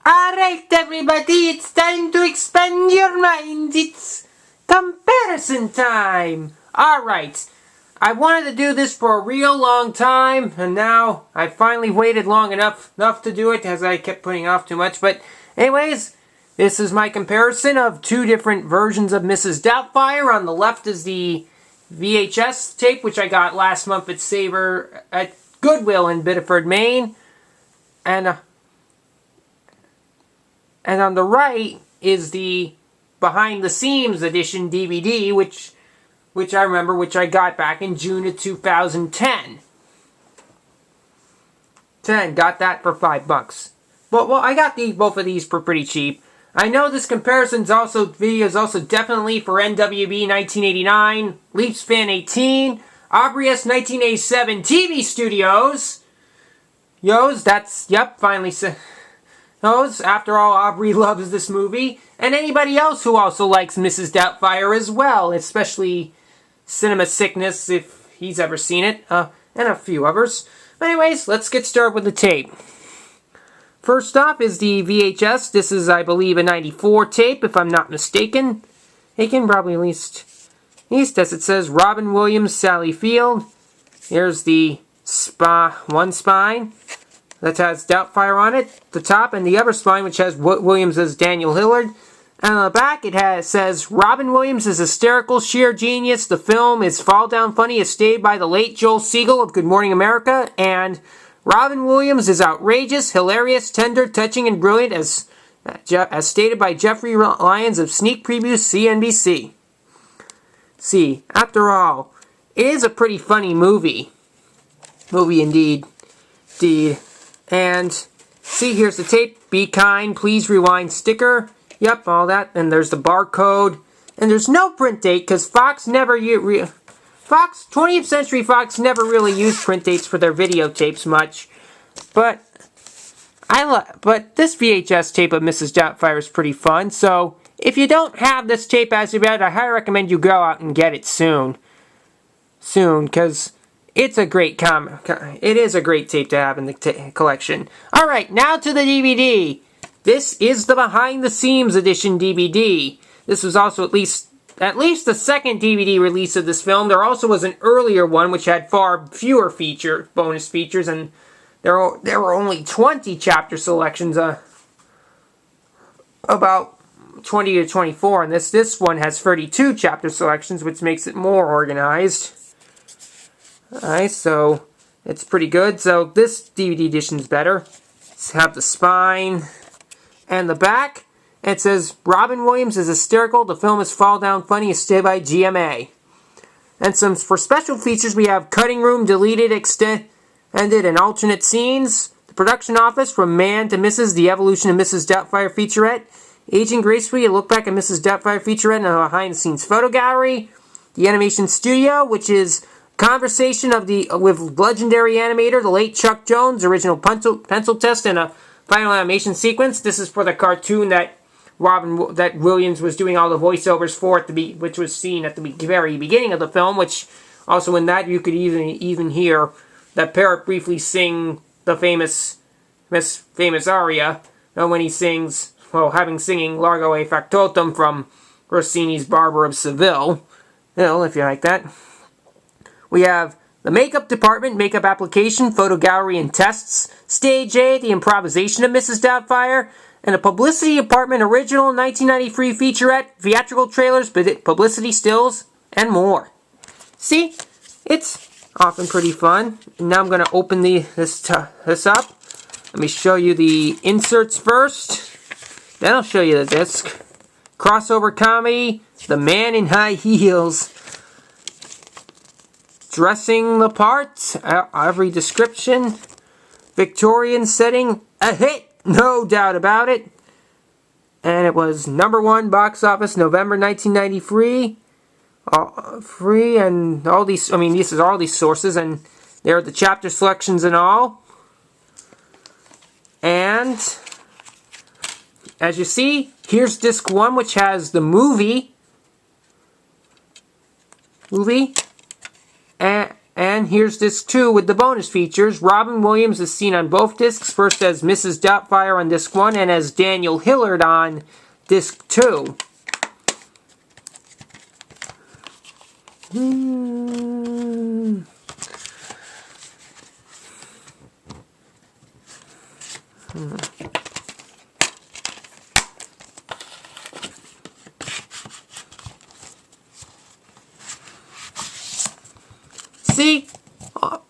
Alright everybody, it's time to expand your minds. It's comparison time. Alright, I wanted to do this for a real long time, and now I finally waited long enough to do it, as I kept putting off too much. But anyways, this is my comparison of two different versions of Mrs. Doubtfire. On the left is the VHS tape, which I got last month at Goodwill in Biddeford, Maine. And on the right is the Behind the Seams edition DVD, which I remember, which I got back in June of 2010. Got that for $5. Well, I got both of these for pretty cheap. I know this video is also definitely for NWB 1989, Leafs Fan 18, Aubrey S 1987 TV Studios. Finally said. After all, Aubrey loves this movie, and anybody else who also likes Mrs. Doubtfire as well, especially Cinema Sickness, if he's ever seen it, and a few others. Anyways, let's get started with the tape. First off is the VHS. This is, I believe, a 94 tape, if I'm not mistaken. Probably at least as it says, Robin Williams, Sally Field. Here's the one spine that has Doubtfire on it, the top, and the other spine, which has Williams as Daniel Hillard. And on the back, says, Robin Williams is hysterical, sheer genius. The film is fall down funny, as stated by the late Joel Siegel of Good Morning America. And Robin Williams is outrageous, hilarious, tender, touching, and brilliant, as stated by Jeffrey Lyons of Sneak Preview CNBC. See, after all, it is a pretty funny movie. Indeed. And see, here's the tape. Be kind, please rewind sticker. Yep, all that. And there's the barcode. And there's no print date, because 20th Century Fox never really used print dates for their videotapes much. But this VHS tape of Mrs. Doubtfire is pretty fun. So if you don't have this tape as your bed, I highly recommend you go out and get it soon. Because it's a great it is a great tape to have in the collection. Alright, now to the DVD. This is the Behind the Seams edition DVD. This was also at least the second DVD release of this film. There also was an earlier one which had far fewer bonus features, and there were only 20 chapter selections, about 20 to 24, and this one has 32 chapter selections, which makes it more organized. Alright, so it's pretty good. So this DVD edition is better. Have the spine and the back. And it says, Robin Williams is hysterical. The film is fall down funny, as stated by GMA. And for special features, we have cutting room, deleted, extended, and alternate scenes. The production office, from Man to Mrs., the evolution of Mrs. Doubtfire featurette. Aging gracefully, a look back at Mrs. Doubtfire featurette and a behind-the-scenes photo gallery. The animation studio, which is conversation with legendary animator, the late Chuck Jones, original pencil test, and a final animation sequence. This is for the cartoon that Williams was doing all the voiceovers for, which was seen at the very beginning of the film. Which also in that you could even hear that parrot briefly sing the famous aria when he sings, singing Largo e Factotum from Rossini's Barber of Seville. If you like that. We have the makeup department, makeup application, photo gallery and tests, stage A, the improvisation of Mrs. Doubtfire, and a publicity department original 1993 featurette, theatrical trailers, publicity stills, and more. See, it's often pretty fun. And now I'm going to open this up. Let me show you the inserts first. Then I'll show you the disc. Crossover comedy, The Man in High Heels. Dressing the part, every description, Victorian setting, a hit, no doubt about it. And it was #1 box office, November 1993. Free, and all these, these are all these sources, and there are the chapter selections and all. And as you see, here's disc 1, which has the movie, and 1, here's disc 2 with the bonus features. Robin Williams is seen on both discs, first as Mrs. Doubtfire on disc 1 and as Daniel Hillard on disc 2. See,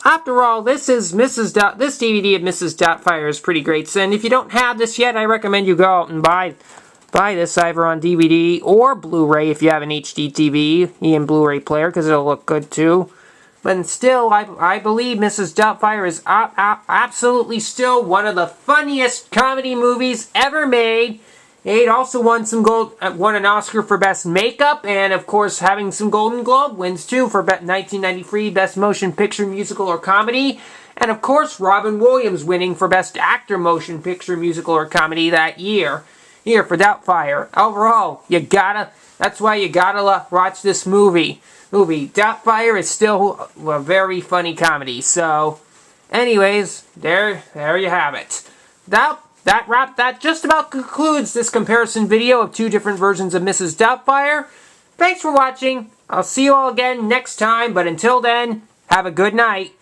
after all, this is this DVD of Mrs. Doubtfire is pretty great. And if you don't have this yet, I recommend you go out and buy this either on DVD or Blu-ray if you have an HD TV and Blu-ray player, because it'll look good too. But still, I believe Mrs. Doubtfire is absolutely still one of the funniest comedy movies ever made. It also won an Oscar for Best Makeup, and of course having some Golden Globe wins too for 1993 Best Motion Picture Musical or Comedy. And of course Robin Williams winning for Best Actor Motion Picture Musical or Comedy that year. Here for Doubtfire. Overall, that's why you gotta watch this movie. Doubtfire is still a very funny comedy. So, anyways, there you have it. That just about concludes this comparison video of 2 different versions of Mrs. Doubtfire. Thanks for watching. I'll see you all again next time, but until then, have a good night.